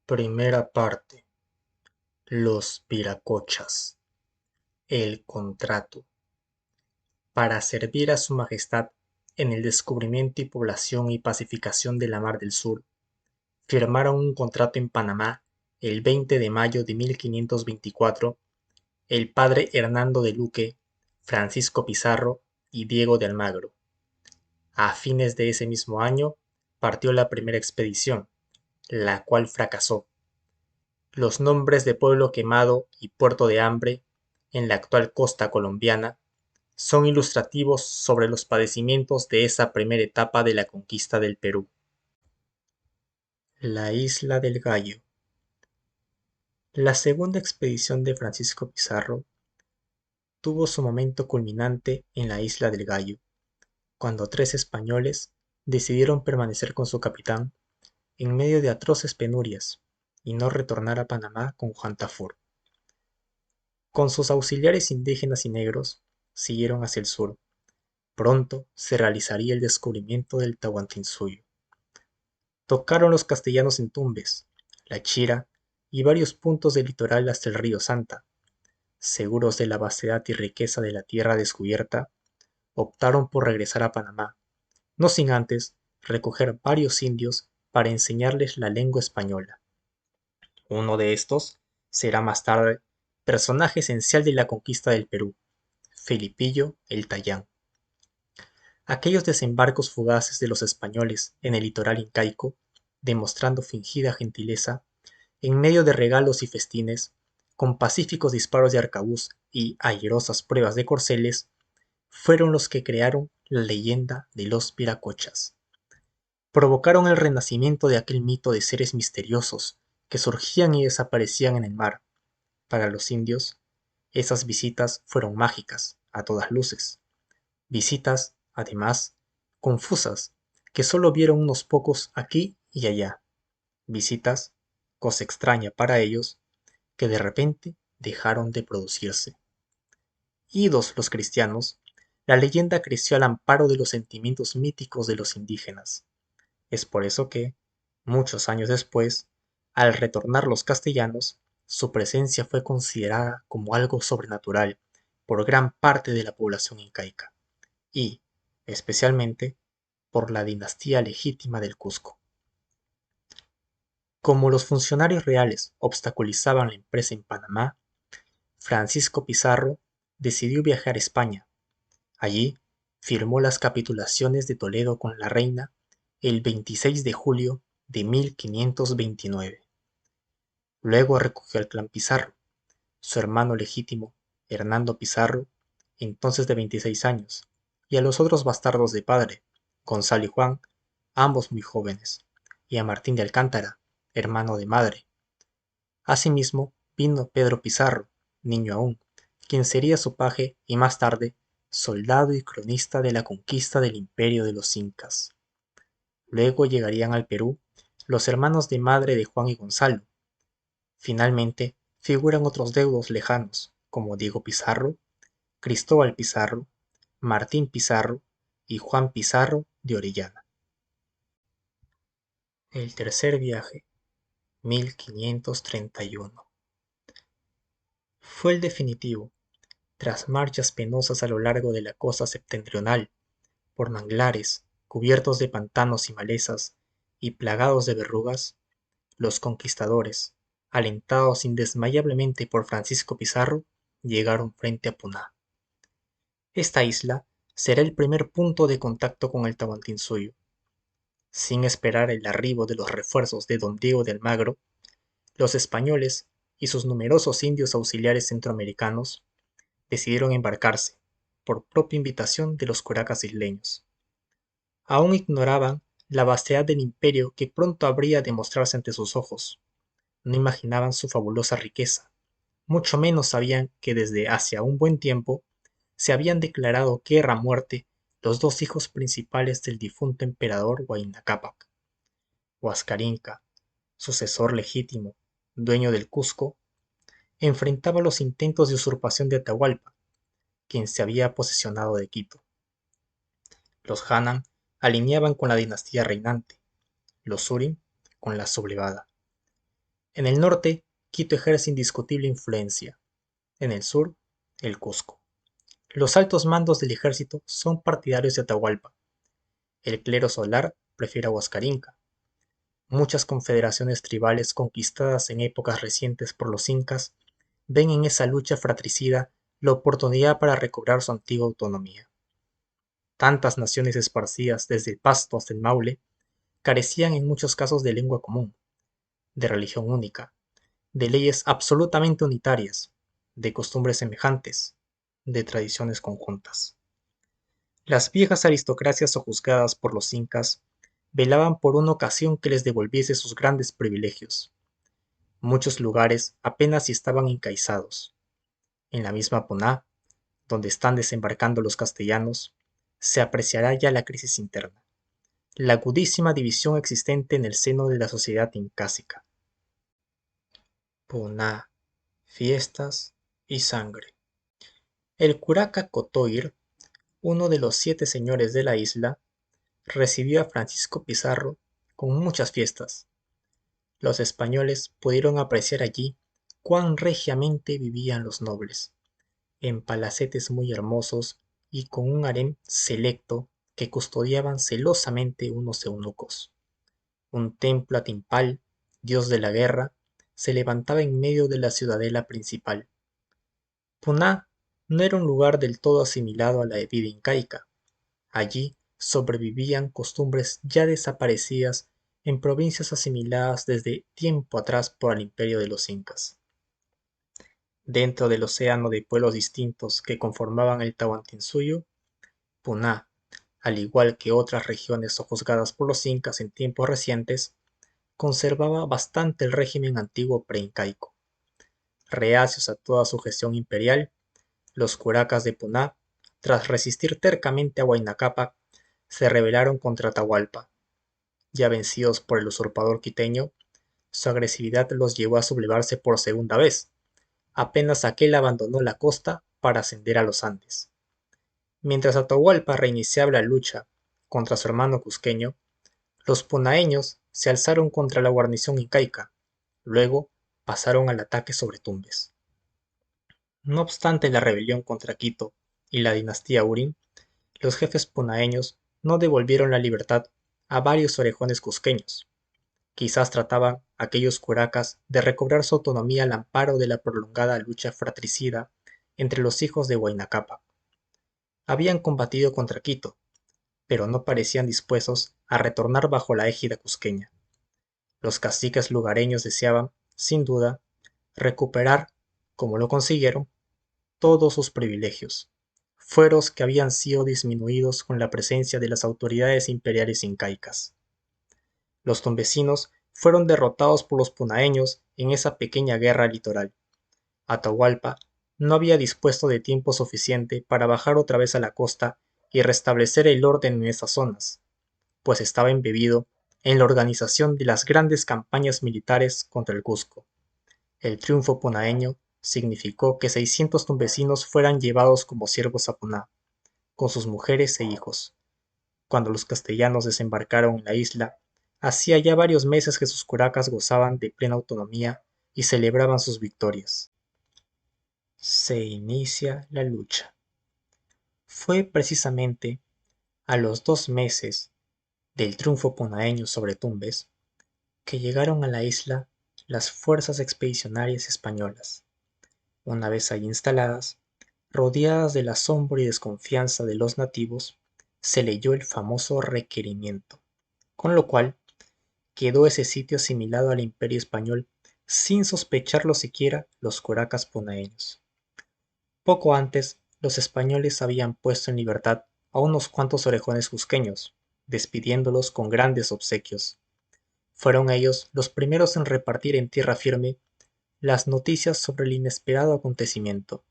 Primera parte. Los Viracochas. El contrato. Para servir a su Majestad en el descubrimiento y población y pacificación de la Mar del Sur, firmaron un contrato en Panamá el 20 de mayo de 1524 el padre Hernando de Luque, Francisco Pizarro y Diego de Almagro. A fines de ese mismo año partió la primera expedición, la cual fracasó. Los nombres de Pueblo Quemado y Puerto de Hambre, en la actual costa colombiana, son ilustrativos sobre los padecimientos de esa primera etapa de la conquista del Perú. La Isla del Gallo. La segunda expedición de Francisco Pizarro tuvo su momento culminante en la Isla del Gallo, cuando 3 españoles decidieron permanecer con su capitán en medio de atroces penurias y no retornar a Panamá con Juan Tafur. Con sus auxiliares indígenas y negros, siguieron hacia el sur. Pronto se realizaría el descubrimiento del Tahuantinsuyo. Tocaron los castellanos en Tumbes, La Chira y varios puntos del litoral hasta el río Santa. Seguros de la vastedad y riqueza de la tierra descubierta, optaron por regresar a Panamá, no sin antes recoger varios indios para enseñarles la lengua española. Uno de estos será más tarde personaje esencial de la conquista del Perú, Felipillo el Tayán. Aquellos desembarcos fugaces de los españoles en el litoral incaico, demostrando fingida gentileza, en medio de regalos y festines, con pacíficos disparos de arcabuz y airosas pruebas de corceles, fueron los que crearon la leyenda de los Viracochas. Provocaron el renacimiento de aquel mito de seres misteriosos que surgían y desaparecían en el mar. Para los indios, esas visitas fueron mágicas, a todas luces. Visitas, además, confusas, que solo vieron unos pocos aquí y allá. Visitas, cosa extraña para ellos, que de repente dejaron de producirse. Idos los cristianos, la leyenda creció al amparo de los sentimientos míticos de los indígenas. Es por eso que, muchos años después, al retornar los castellanos, su presencia fue considerada como algo sobrenatural por gran parte de la población incaica y, especialmente, por la dinastía legítima del Cusco. Como los funcionarios reales obstaculizaban la empresa en Panamá, Francisco Pizarro decidió viajar a España. Allí firmó las capitulaciones de Toledo con la reina el 26 de julio de 1529. Luego recogió al clan Pizarro, su hermano legítimo, Hernando Pizarro, entonces de 26 años, y a los otros bastardos de padre, Gonzalo y Juan, ambos muy jóvenes, y a Martín de Alcántara, hermano de madre. Asimismo, vino Pedro Pizarro, niño aún, quien sería su paje y más tarde soldado y cronista de la conquista del imperio de los incas. Luego llegarían al Perú los hermanos de madre de Juan y Gonzalo. Finalmente, figuran otros deudos lejanos, como Diego Pizarro, Cristóbal Pizarro, Martín Pizarro y Juan Pizarro de Orellana. El tercer viaje, 1531. Fue el definitivo, tras marchas penosas a lo largo de la costa septentrional, por manglares, cubiertos de pantanos y malezas, y plagados de verrugas, los conquistadores, alentados indesmayablemente por Francisco Pizarro, llegaron frente a Puná. Esta isla será el primer punto de contacto con el Tahuantinsuyo. Sin esperar el arribo de los refuerzos de don Diego de Almagro, los españoles y sus numerosos indios auxiliares centroamericanos decidieron embarcarse, por propia invitación de los curacas isleños. Aún ignoraban la vastedad del imperio que pronto habría de mostrarse ante sus ojos. No imaginaban su fabulosa riqueza, mucho menos sabían que desde hacía un buen tiempo se habían declarado guerra a muerte los dos hijos principales del difunto emperador Huayna Cápac. Huascar Inca, sucesor legítimo, dueño del Cusco, enfrentaba los intentos de usurpación de Atahualpa, quien se había posesionado de Quito. Los Hannan alineaban con la dinastía reinante, los Surin con la sublevada. En el norte, Quito ejerce indiscutible influencia. En el sur, el Cusco. Los altos mandos del ejército son partidarios de Atahualpa. El clero solar prefiere a Huascarinca. Muchas confederaciones tribales conquistadas en épocas recientes por los incas ven en esa lucha fratricida la oportunidad para recobrar su antigua autonomía. Tantas naciones esparcidas desde el Pasto hasta el Maule carecían en muchos casos de lengua común, de religión única, de leyes absolutamente unitarias, de costumbres semejantes, de tradiciones conjuntas. Las viejas aristocracias sojuzgadas por los incas velaban por una ocasión que les devolviese sus grandes privilegios. Muchos lugares apenas si estaban encaizados. En la misma Puná, donde están desembarcando los castellanos, se apreciará ya la crisis interna, la agudísima división existente en el seno de la sociedad incásica. Puná, fiestas y sangre. El curaca Cotoir, uno de los 7 señores de la isla, recibió a Francisco Pizarro con muchas fiestas. Los españoles pudieron apreciar allí cuán regiamente vivían los nobles, en palacetes muy hermosos y con un harem selecto que custodiaban celosamente unos eunucos. Un templo a Timpal, dios de la guerra, se levantaba en medio de la ciudadela principal. Puná no era un lugar del todo asimilado a la vida incaica. Allí sobrevivían costumbres ya desaparecidas en provincias asimiladas desde tiempo atrás por el imperio de los incas. Dentro del océano de pueblos distintos que conformaban el Tahuantinsuyo, Puná, al igual que otras regiones sojuzgadas por los incas en tiempos recientes, conservaba bastante el régimen antiguo preincaico. Reacios a toda sujeción imperial, los curacas de Puná, tras resistir tercamente a Huayna Cápac, se rebelaron contra Atahualpa. Ya vencidos por el usurpador quiteño, su agresividad los llevó a sublevarse por segunda vez, apenas aquel abandonó la costa para ascender a los Andes. Mientras Atahualpa reiniciaba la lucha contra su hermano cusqueño, los punaeños se alzaron contra la guarnición incaica, luego pasaron al ataque sobre Tumbes. No obstante la rebelión contra Quito y la dinastía Urín, los jefes punaeños no devolvieron la libertad a varios orejones cusqueños. Quizás trataban aquellos curacas de recobrar su autonomía al amparo de la prolongada lucha fratricida entre los hijos de Huayna Cápac. Habían combatido contra Quito, pero no parecían dispuestos a retornar bajo la égida cusqueña. Los caciques lugareños deseaban, sin duda, recuperar, como lo consiguieron, todos sus privilegios, fueros que habían sido disminuidos con la presencia de las autoridades imperiales incaicas. Los tumbesinos fueron derrotados por los punaeños en esa pequeña guerra litoral. Atahualpa no había dispuesto de tiempo suficiente para bajar otra vez a la costa y restablecer el orden en esas zonas, pues estaba embebido en la organización de las grandes campañas militares contra el Cusco. El triunfo punaeño significó que 600 tumbesinos fueran llevados como siervos a Puná, con sus mujeres e hijos. Cuando los castellanos desembarcaron en la isla, hacía ya varios meses que sus curacas gozaban de plena autonomía y celebraban sus victorias. Se inicia la lucha. Fue precisamente a los 2 meses del triunfo punaeño sobre Tumbes que llegaron a la isla las fuerzas expedicionarias españolas. Una vez allí instaladas, rodeadas del asombro y desconfianza de los nativos, se leyó el famoso requerimiento, con lo cual quedó ese sitio asimilado al Imperio español sin sospecharlo siquiera los curacas punaeños. Poco antes, los españoles habían puesto en libertad a unos cuantos orejones cusqueños, despidiéndolos con grandes obsequios. Fueron ellos los primeros en repartir en tierra firme las noticias sobre el inesperado acontecimiento.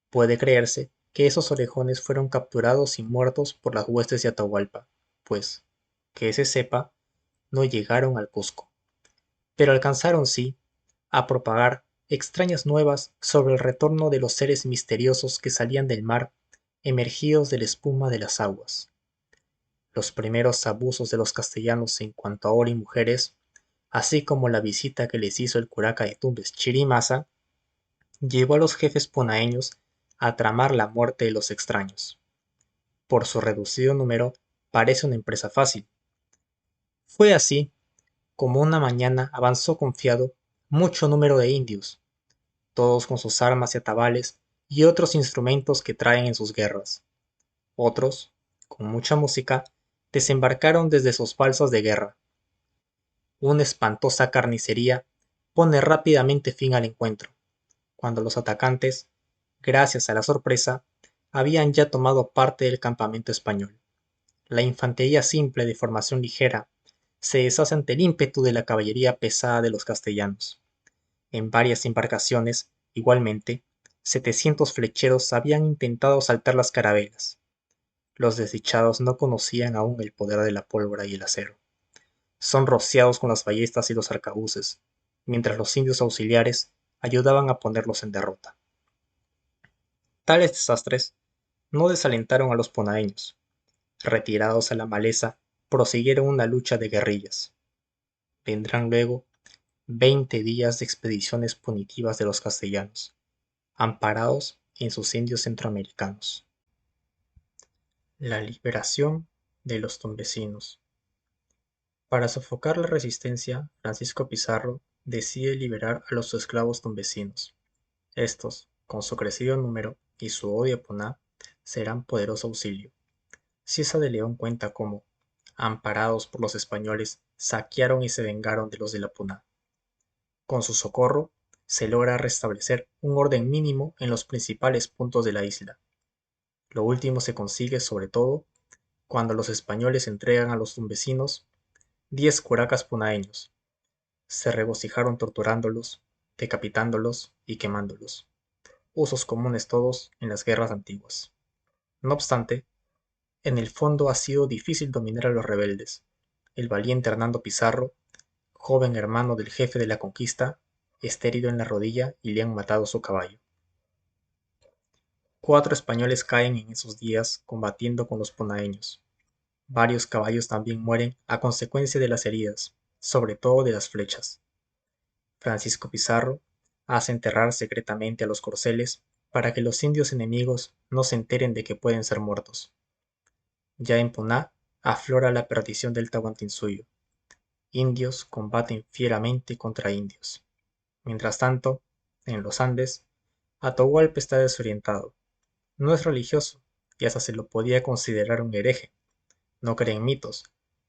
Puede creerse que esos orejones fueron capturados y muertos por las huestes de Atahualpa, pues, que se sepa, no llegaron al Cusco, pero alcanzaron sí a propagar extrañas nuevas sobre el retorno de los seres misteriosos que salían del mar emergidos de la espuma de las aguas. Los primeros abusos de los castellanos en cuanto a oro y mujeres así como la visita que les hizo el curaca de Tumbes Chirimasa, llevó a los jefes punaeños a tramar la muerte de los extraños. Por su reducido número, parece una empresa fácil. Fue así como una mañana avanzó confiado mucho número de indios, todos con sus armas y atabales y otros instrumentos que traen en sus guerras. Otros, con mucha música, desembarcaron desde sus balsas de guerra. Una espantosa carnicería pone rápidamente fin al encuentro, cuando los atacantes, gracias a la sorpresa, habían ya tomado parte del campamento español. La infantería simple de formación ligera se deshace ante el ímpetu de la caballería pesada de los castellanos. En varias embarcaciones, igualmente, 700 flecheros habían intentado saltar las carabelas. Los desdichados no conocían aún el poder de la pólvora y el acero. Son rociados con las ballestas y los arcabuces, mientras los indios auxiliares ayudaban a ponerlos en derrota. Tales desastres no desalentaron a los ponaeños. Retirados a la maleza, prosiguieron una lucha de guerrillas. Vendrán luego 20 días de expediciones punitivas de los castellanos, amparados en sus indios centroamericanos. La liberación de los tombesinos. Para sofocar la resistencia, Francisco Pizarro decide liberar a los esclavos tombesinos. Estos, con su crecido número y su odio a Puná, serán poderoso auxilio. Cieza de León cuenta cómo, amparados por los españoles, saquearon y se vengaron de los de la Puná. Con su socorro, se logra restablecer un orden mínimo en los principales puntos de la isla. Lo último se consigue sobre todo cuando los españoles entregan a los tumbesinos 10 curacas punaeños. Se regocijaron torturándolos, decapitándolos y quemándolos, usos comunes todos en las guerras antiguas. No obstante, en el fondo ha sido difícil dominar a los rebeldes. El valiente Hernando Pizarro, joven hermano del jefe de la conquista, está herido en la rodilla y le han matado su caballo. 4 españoles caen en esos días combatiendo con los punaeños. Varios caballos también mueren a consecuencia de las heridas, sobre todo de las flechas. Francisco Pizarro hace enterrar secretamente a los corceles para que los indios enemigos no se enteren de que pueden ser muertos. Ya en Puná aflora la perdición del Tahuantinsuyo. Indios combaten fieramente contra indios. Mientras tanto, en los Andes, Atahualpa está desorientado. No es religioso, y hasta se lo podía considerar un hereje. No cree en mitos,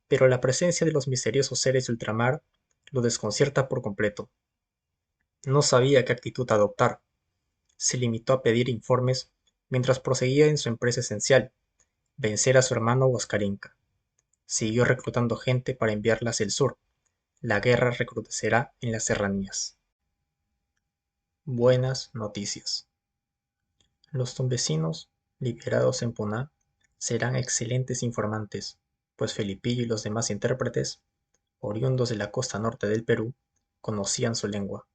pero la presencia de los misteriosos seres de ultramar lo desconcierta por completo. No sabía qué actitud adoptar. Se limitó a pedir informes mientras proseguía en su empresa esencial, vencer a su hermano Huascar Inca. Siguió reclutando gente para enviarla hacia el sur. La guerra recrudecerá en las serranías. Buenas noticias. Los tombesinos, liberados en Puná, serán excelentes informantes, pues Felipillo y los demás intérpretes, oriundos de la costa norte del Perú, conocían su lengua.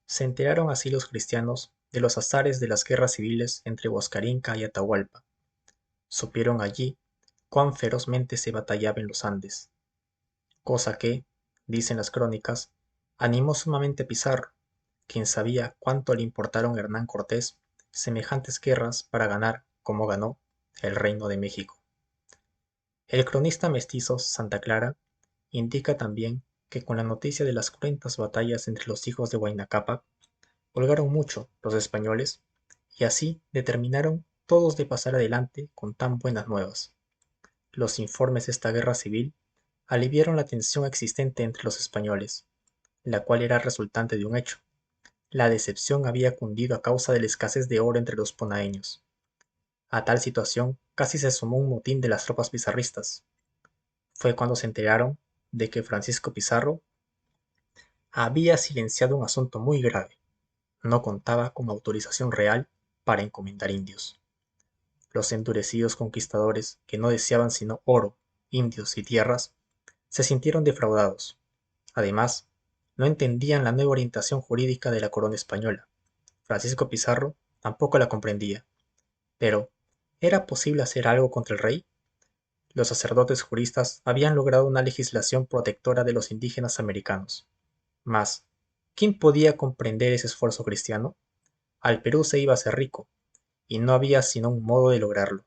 Se enteraron así los cristianos de los azares de las guerras civiles entre Huascar Inca y Atahualpa. Supieron allí cuán ferozmente se batallaba en los Andes, cosa que, dicen las crónicas, animó sumamente a Pizarro, quien sabía cuánto le importaron a Hernán Cortés semejantes guerras para ganar, como ganó, el Reino de México. El cronista mestizo Santa Clara indica también que con la noticia de las cruentas batallas entre los hijos de Huayna Cápac, holgaron mucho los españoles y así determinaron todos de pasar adelante con tan buenas nuevas. Los informes de esta guerra civil aliviaron la tensión existente entre los españoles, la cual era resultante de un hecho. La decepción había cundido a causa de la escasez de oro entre los ponaeños. A tal situación casi se sumó un motín de las tropas pizarristas. Fue cuando se enteraron de que Francisco Pizarro había silenciado un asunto muy grave. No contaba con autorización real para encomendar indios. Los endurecidos conquistadores, que no deseaban sino oro, indios y tierras, se sintieron defraudados. Además, no entendían la nueva orientación jurídica de la corona española. Francisco Pizarro tampoco la comprendía. Pero, ¿era posible hacer algo contra el rey? los sacerdotes juristas habían logrado una legislación protectora de los indígenas americanos. Mas, ¿quién podía comprender ese esfuerzo cristiano? Al Perú se iba a hacer rico, y no había sino un modo de lograrlo.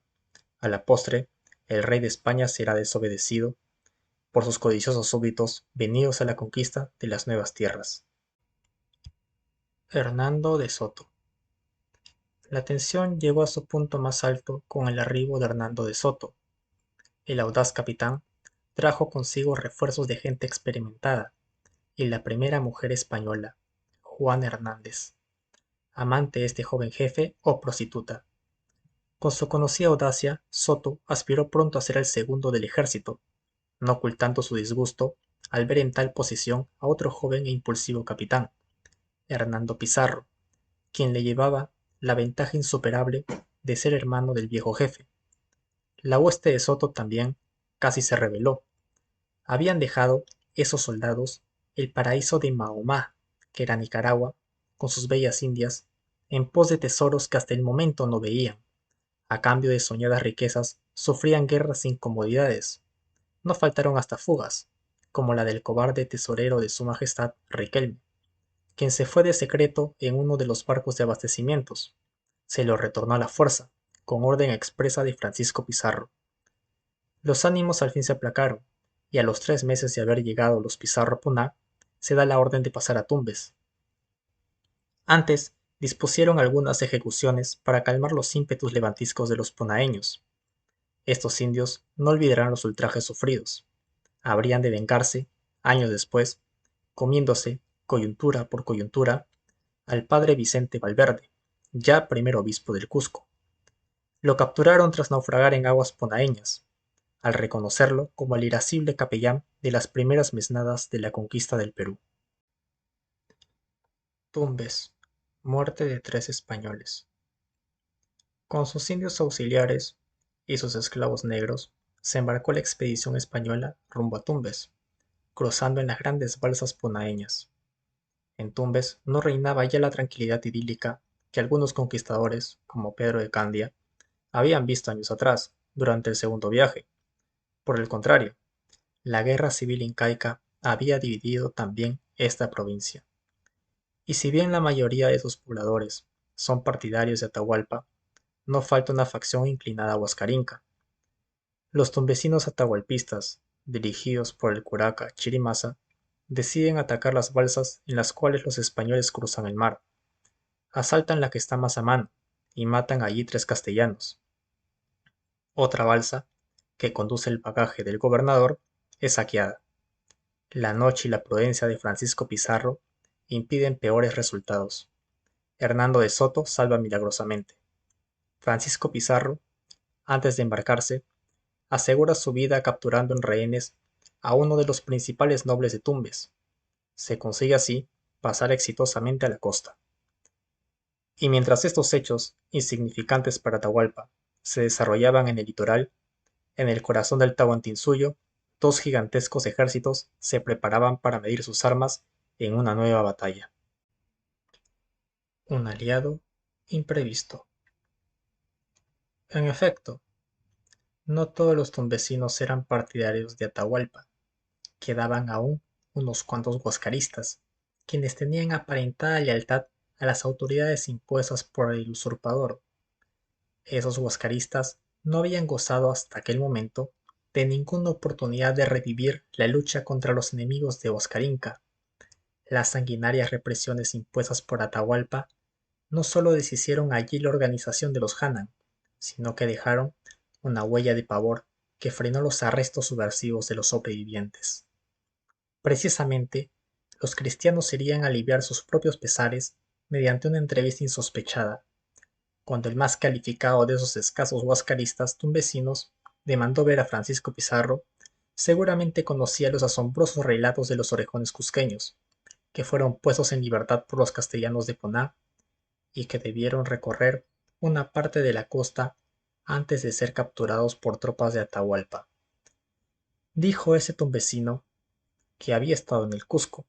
A la postre, el rey de España será desobedecido por sus codiciosos súbditos venidos a la conquista de las nuevas tierras. Hernando de Soto. La tensión llegó a su punto más alto con el arribo de Hernando de Soto. El audaz capitán trajo consigo refuerzos de gente experimentada y la primera mujer española, Juana Hernández, amante de este joven jefe o prostituta. Con su conocida audacia, Soto aspiró pronto a ser el segundo del ejército, no ocultando su disgusto al ver en tal posición a otro joven e impulsivo capitán, Hernando Pizarro, quien le llevaba la ventaja insuperable de ser hermano del viejo jefe. La hueste de Soto también casi se rebeló. Habían dejado esos soldados el paraíso de Mahomá, que era Nicaragua, con sus bellas Indias, en pos de tesoros que hasta el momento no veían. A cambio de soñadas riquezas, sufrían guerras e incomodidades. No faltaron hasta fugas, como la del cobarde tesorero de su majestad Riquelme, quien se fue de secreto en uno de los barcos de abastecimientos. Se lo retornó a la fuerza, con orden expresa de Francisco Pizarro. Los ánimos al fin se aplacaron, y a los 3 meses de haber llegado los Pizarro a Puná, se da la orden de pasar a Tumbes. Antes, dispusieron algunas ejecuciones para calmar los ímpetus levantiscos de los punaeños. Estos indios no olvidarán los ultrajes sufridos. Habrían de vengarse, años después, comiéndose, coyuntura por coyuntura, al padre Vicente Valverde, ya primer obispo del Cusco. Lo capturaron tras naufragar en aguas punaeñas, al reconocerlo como el irascible capellán de las primeras mesnadas de la conquista del Perú. Tumbes, muerte de 3 españoles. Con sus indios auxiliares y sus esclavos negros, se embarcó la expedición española rumbo a Tumbes, cruzando en las grandes balsas punaeñas. En Tumbes no reinaba ya la tranquilidad idílica que algunos conquistadores, como Pedro de Candia, habían visto años atrás, durante el segundo viaje. Por el contrario, la guerra civil incaica había dividido también esta provincia. Y si bien la mayoría de sus pobladores son partidarios de Atahualpa, no falta una facción inclinada a Huascarinca. Los tumbesinos atahualpistas, dirigidos por el curaca Chirimasa, deciden atacar las balsas en las cuales los españoles cruzan el mar. Asaltan la que está más a mano y matan allí 3 castellanos. Otra balsa, que conduce el bagaje del gobernador, es saqueada. La noche y la prudencia de Francisco Pizarro impiden peores resultados. Hernando de Soto salva milagrosamente. Francisco Pizarro, antes de embarcarse, asegura su vida capturando en rehenes a uno de los principales nobles de Tumbes. Se consigue así pasar exitosamente a la costa. Y mientras estos hechos, insignificantes para Atahualpa, se desarrollaban en el litoral, en el corazón del Tahuantinsuyo, 2 gigantescos ejércitos se preparaban para medir sus armas en una nueva batalla. Un aliado imprevisto. En efecto, no todos los tumbesinos eran partidarios de Atahualpa. Quedaban aún unos cuantos huascaristas, quienes tenían aparentada lealtad a las autoridades impuestas por el usurpador. Esos huascaristas no habían gozado hasta aquel momento de ninguna oportunidad de revivir la lucha contra los enemigos de Huascarinca. Las sanguinarias represiones impuestas por Atahualpa no solo deshicieron allí la organización de los Hanan, sino que dejaron una huella de pavor que frenó los arrestos subversivos de los sobrevivientes. Precisamente, los cristianos irían a aliviar sus propios pesares mediante una entrevista insospechada, cuando el más calificado de esos escasos huascaristas tumbesinos demandó ver a Francisco Pizarro. Seguramente conocía los asombrosos relatos de los orejones cusqueños, que fueron puestos en libertad por los castellanos de Poná y que debieron recorrer una parte de la costa antes de ser capturados por tropas de Atahualpa. Dijo ese tumbesino que había estado en el Cusco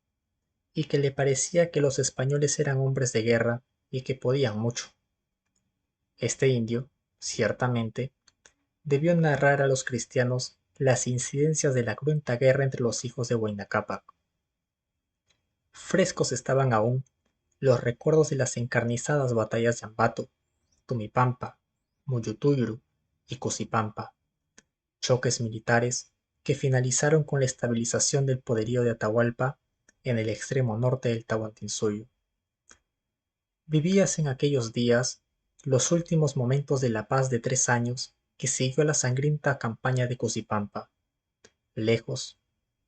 y que le parecía que los españoles eran hombres de guerra y que podían mucho. Este indio, ciertamente, debió narrar a los cristianos las incidencias de la cruenta guerra entre los hijos de Huayna Cápac. Frescos estaban aún los recuerdos de las encarnizadas batallas de Ambato, Tumipampa, Muyutuyuru y Cusipampa, choques militares que finalizaron con la estabilización del poderío de Atahualpa en el extremo norte del Tahuantinsuyo. Vivías en aquellos días los últimos momentos de la paz de 3 años que siguió a la sangrienta campaña de Cusipampa. Lejos,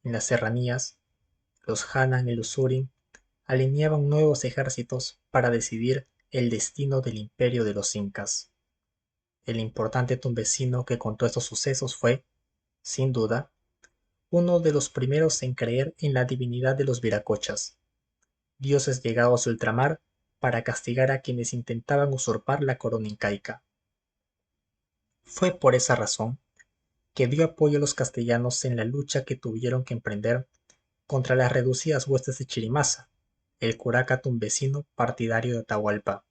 en las serranías, los Hanan y los Urim alineaban nuevos ejércitos para decidir el destino del imperio de los incas. El importante tumbesino que contó estos sucesos fue, sin duda, uno de los primeros en creer en la divinidad de los viracochas, dioses llegados de ultramar para castigar a quienes intentaban usurpar la corona incaica. Fue por esa razón que dio apoyo a los castellanos en la lucha que tuvieron que emprender contra las reducidas huestes de Chirimasa, el curaca tumbesino partidario de Atahualpa.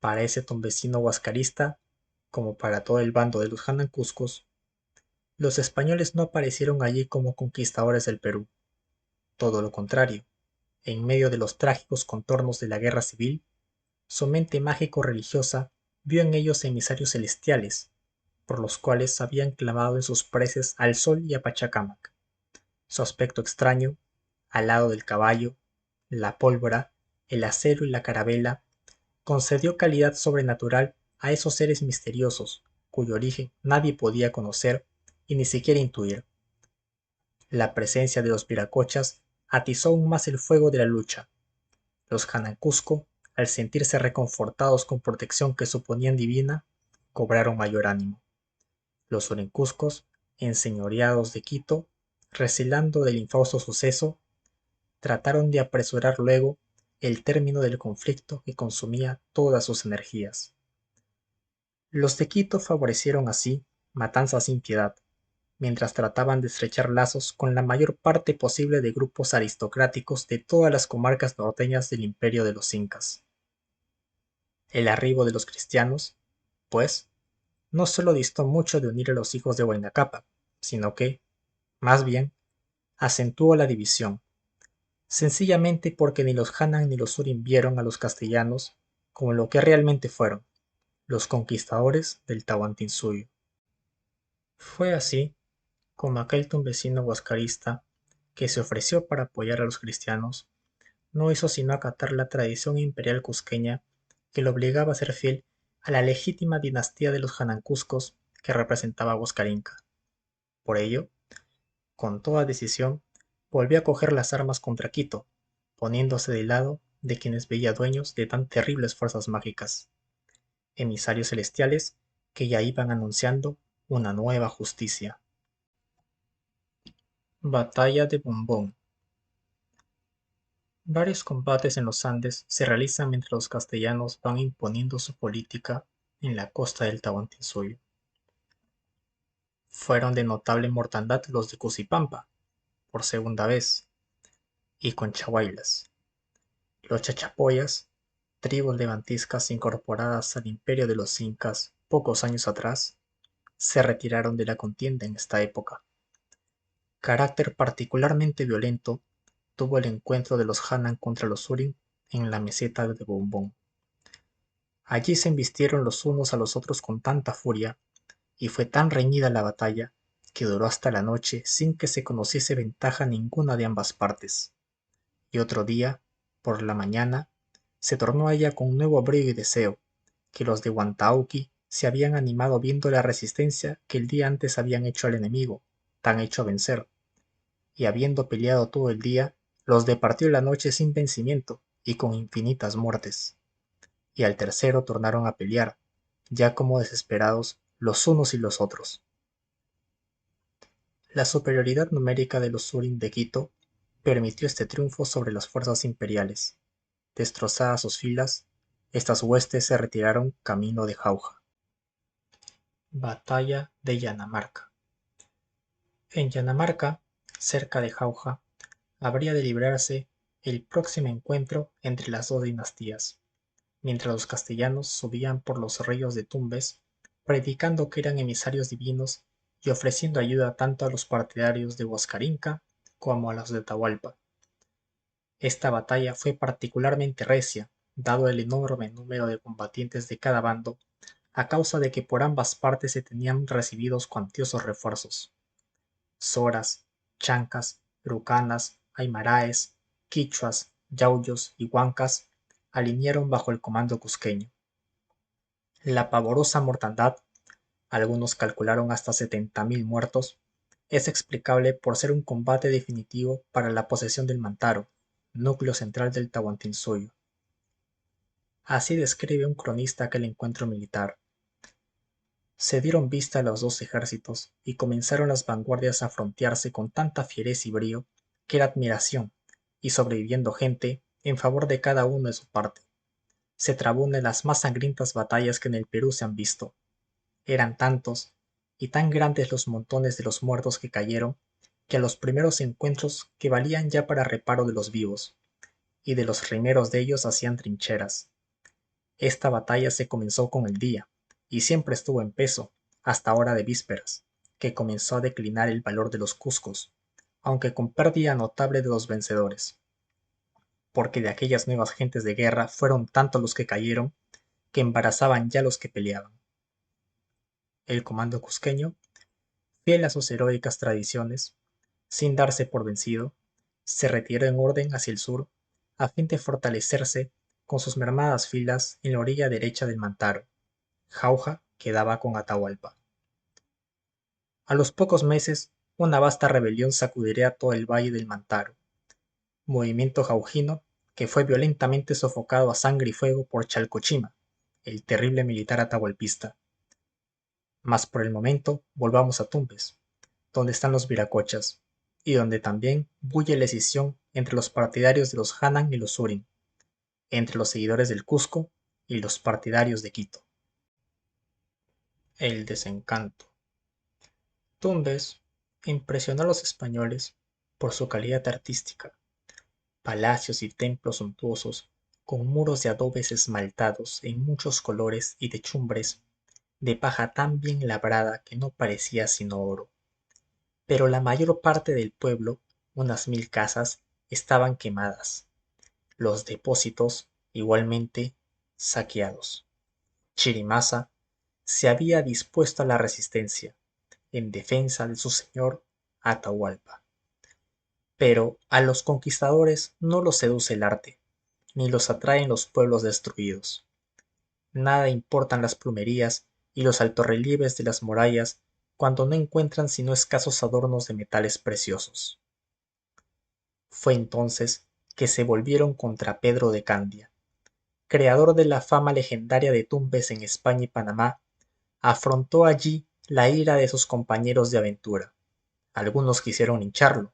Para ese tumbesino huascarista, como para todo el bando de los Hanancuscos, los españoles no aparecieron allí como conquistadores del Perú. Todo lo contrario, en medio de los trágicos contornos de la guerra civil, su mente mágico-religiosa vio en ellos emisarios celestiales, por los cuales habían clamado en sus preces al sol y a Pachacamac. Su aspecto extraño, al lado del caballo, la pólvora, el acero y la carabela, concedió calidad sobrenatural a esos seres misteriosos, cuyo origen nadie podía conocer y ni siquiera intuir. La presencia de los viracochas atizó aún más el fuego de la lucha. Los Hanancusco, al sentirse reconfortados con protección que suponían divina, cobraron mayor ánimo. Los Orencuscos, enseñoreados de Quito, recelando del infausto suceso, trataron de apresurar luego el término del conflicto que consumía todas sus energías. Los de Quito favorecieron así matanzas sin piedad, mientras trataban de estrechar lazos con la mayor parte posible de grupos aristocráticos de todas las comarcas norteñas del imperio de los incas. El arribo de los cristianos, pues, no solo distó mucho de unir a los hijos de Huayna Cápac, sino que, más bien, acentuó la división, sencillamente porque ni los Hanan ni los Urim vieron a los castellanos como lo que realmente fueron, los conquistadores del Tahuantinsuyo. Fue así como aquel tumbesino huascarista, que se ofreció para apoyar a los cristianos, no hizo sino acatar la tradición imperial cusqueña que lo obligaba a ser fiel a la legítima dinastía de los Hanancuscos que representaba a Huascarinca. Por ello, con toda decisión, volvió a coger las armas contra Quito, poniéndose del lado de quienes veía dueños de tan terribles fuerzas mágicas, emisarios celestiales que ya iban anunciando una nueva justicia. Batalla de Bombón. Varios combates en los Andes se realizan mientras los castellanos van imponiendo su política en la costa del Tahuantinsuyo. Fueron de notable mortandad los de Cusipampa, por segunda vez, y Conchahuaylas. Los Chachapoyas, tribus levantiscas incorporadas al imperio de los incas pocos años atrás, se retiraron de la contienda en esta época. Carácter particularmente violento tuvo el encuentro de los Hanan contra los Urim en la meseta de Bombón. Allí se embistieron los unos a los otros con tanta furia, y fue tan reñida la batalla, que duró hasta la noche sin que se conociese ventaja ninguna de ambas partes. Y otro día, por la mañana, se tornó a ella con nuevo brío y deseo, que los de Huantauqui se habían animado viendo la resistencia que el día antes habían hecho al enemigo, tan hecho a vencer, y habiendo peleado todo el día, los departió la noche sin vencimiento y con infinitas muertes. Y al tercero tornaron a pelear, ya como desesperados los unos y los otros. La superioridad numérica de los Surin de Quito permitió este triunfo sobre las fuerzas imperiales. Destrozadas sus filas, estas huestes se retiraron camino de Jauja. Batalla de Yanamarca. En Yanamarca, cerca de Jauja, habría de librarse el próximo encuentro entre las dos dinastías, mientras los castellanos subían por los ríos de Tumbes, predicando que eran emisarios divinos y ofreciendo ayuda tanto a los partidarios de Huascarinca como a los de Atahualpa. Esta batalla fue particularmente recia, dado el enorme número de combatientes de cada bando, a causa de que por ambas partes se tenían recibidos cuantiosos refuerzos. Soras, chancas, rucanas, aimaraes, quichuas, yauyos y huancas alinearon bajo el comando cusqueño. La pavorosa mortandad, algunos calcularon hasta 70.000 muertos, es explicable por ser un combate definitivo para la posesión del Mantaro, núcleo central del Tahuantinsuyo. Así describe un cronista aquel encuentro militar. Se dieron vista los dos ejércitos y comenzaron las vanguardias a frontearse con tanta fiereza y brío que era admiración, y sobreviviendo gente en favor de cada uno de su parte. Se trabó una de las más sangrientas batallas que en el Perú se han visto. Eran tantos y tan grandes los montones de los muertos que cayeron, que a los primeros encuentros que valían ya para reparo de los vivos, y de los rimeros de ellos hacían trincheras. Esta batalla se comenzó con el día, y siempre estuvo en peso, hasta hora de vísperas, que comenzó a declinar el valor de los cuscos, aunque con pérdida notable de los vencedores, porque de aquellas nuevas gentes de guerra fueron tantos los que cayeron, que embarazaban ya los que peleaban. El comando cusqueño, fiel a sus heroicas tradiciones, sin darse por vencido, se retiró en orden hacia el sur, a fin de fortalecerse con sus mermadas filas en la orilla derecha del Mantaro, Jauja quedaba con Atahualpa. A los pocos meses, una vasta rebelión sacudiría todo el valle del Mantaro, movimiento jaujino que fue violentamente sofocado a sangre y fuego por Chalcochima, el terrible militar atahualpista. Mas por el momento volvamos a Tumbes, donde están los viracochas, y donde también bulle la escisión entre los partidarios de los Hanan y los Surin, entre los seguidores del Cusco y los partidarios de Quito. El desencanto. Tumbes impresionó a los españoles por su calidad artística: palacios y templos suntuosos, con muros de adobes esmaltados en muchos colores y techumbres de paja tan bien labrada que no parecía sino oro. Pero la mayor parte del pueblo, unas 1000 casas, estaban quemadas, los depósitos igualmente saqueados. Chirimasa se había dispuesto a la resistencia, en defensa de su señor Atahualpa. Pero a los conquistadores no los seduce el arte, ni los atraen los pueblos destruidos. Nada importan las plumerías y los altorrelieves de las murallas cuando no encuentran sino escasos adornos de metales preciosos. Fue entonces que se volvieron contra Pedro de Candia, creador de la fama legendaria de Tumbes en España y Panamá. Afrontó allí la ira de sus compañeros de aventura. Algunos quisieron lincharlo,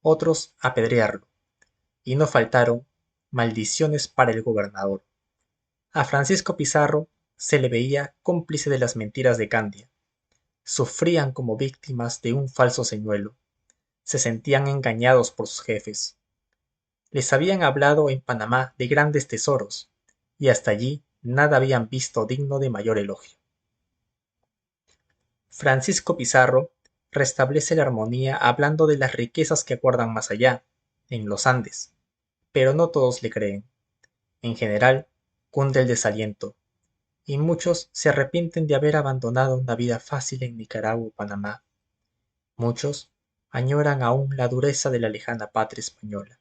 otros apedrearlo, y no faltaron maldiciones para el gobernador. A Francisco Pizarro se le veía cómplice de las mentiras de Candia. Sufrían como víctimas de un falso señuelo. Se sentían engañados por sus jefes. Les habían hablado en Panamá de grandes tesoros, y hasta allí nada habían visto digno de mayor elogio. Francisco Pizarro restablece la armonía hablando de las riquezas que aguardan más allá, en los Andes, pero no todos le creen. En general, cunde el desaliento, y muchos se arrepienten de haber abandonado una vida fácil en Nicaragua o Panamá. Muchos añoran aún la dureza de la lejana patria española.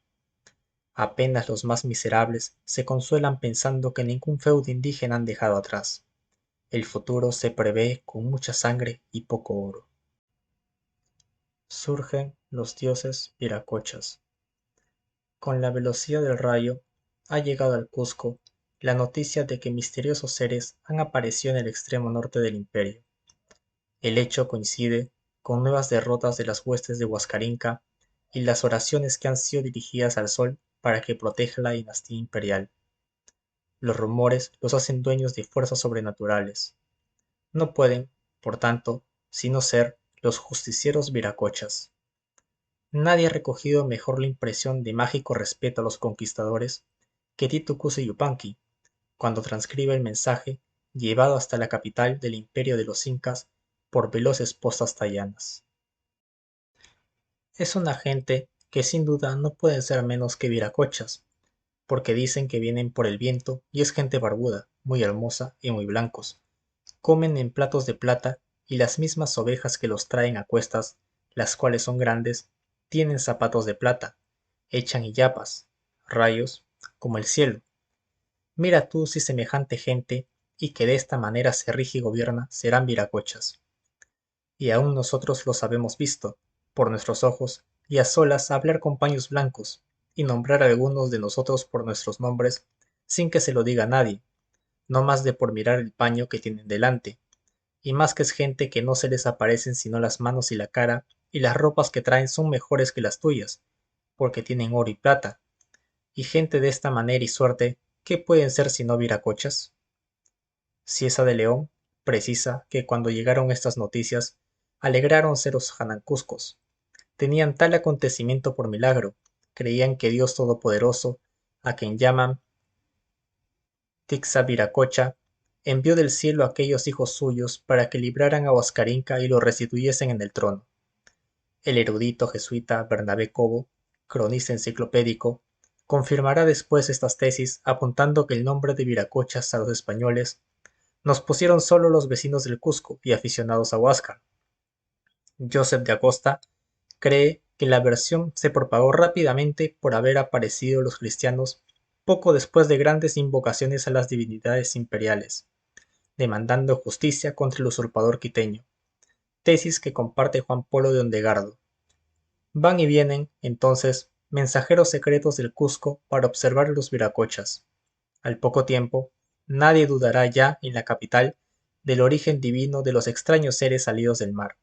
Apenas los más miserables se consuelan pensando que ningún feudo indígena han dejado atrás. El futuro se prevé con mucha sangre y poco oro. Surgen los dioses viracochas. Con la velocidad del rayo ha llegado al Cusco la noticia de que misteriosos seres han aparecido en el extremo norte del imperio. El hecho coincide con nuevas derrotas de las huestes de Huascarinca y las oraciones que han sido dirigidas al sol para que proteja la dinastía imperial. Los rumores los hacen dueños de fuerzas sobrenaturales. No pueden, por tanto, sino ser los justicieros viracochas. Nadie ha recogido mejor la impresión de mágico respeto a los conquistadores que Titu Cusi Yupanqui, cuando transcribe el mensaje llevado hasta la capital del imperio de los incas por veloces postas tayanas. Es una gente que sin duda no pueden ser menos que viracochas, porque dicen que vienen por el viento y es gente barbuda, muy hermosa y muy blancos. Comen en platos de plata y las mismas ovejas que los traen a cuestas, las cuales son grandes, tienen zapatos de plata, echan illapas, rayos, como el cielo. Mira tú si semejante gente, y que de esta manera se rige y gobierna, serán viracochas. Y aún nosotros los habemos visto, por nuestros ojos, y a solas hablar con paños blancos, y nombrar a algunos de nosotros por nuestros nombres, sin que se lo diga nadie, no más de por mirar el paño que tienen delante, y más que es gente que no se les aparecen sino las manos y la cara, y las ropas que traen son mejores que las tuyas, porque tienen oro y plata, y gente de esta manera y suerte, ¿qué pueden ser sino viracochas? Cieza de León precisa que cuando llegaron estas noticias, alegráronse los janancuscos. Tenían tal acontecimiento por milagro, creían que Dios Todopoderoso, a quien llaman Tixaviracocha, envió del cielo a aquellos hijos suyos para que libraran a Huascarinca y lo restituyesen en el trono. El erudito jesuita Bernabé Cobo, cronista enciclopédico, confirmará después estas tesis apuntando que el nombre de Viracochas a los españoles nos pusieron solo los vecinos del Cusco y aficionados a Huáscar. Joseph de Acosta cree que la versión se propagó rápidamente por haber aparecido los cristianos poco después de grandes invocaciones a las divinidades imperiales, demandando justicia contra el usurpador quiteño, tesis que comparte Juan Polo de Ondegardo. Van y vienen, entonces, mensajeros secretos del Cusco para observar los viracochas. Al poco tiempo, nadie dudará ya en la capital del origen divino de los extraños seres salidos del mar.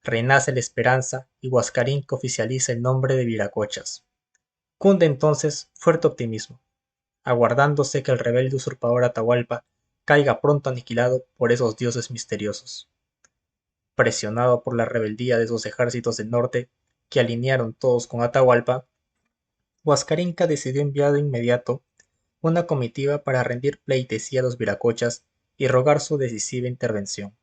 Renace la esperanza y Huascarín oficializa el nombre de Viracochas. Cunde entonces fuerte optimismo, aguardándose que el rebelde usurpador Atahualpa caiga pronto aniquilado por esos dioses misteriosos. Presionado por la rebeldía de esos ejércitos del norte, que alinearon todos con Atahualpa, Huascarinca decidió enviar de inmediato una comitiva para rendir pleitesía a los viracochas y rogar su decisiva intervención.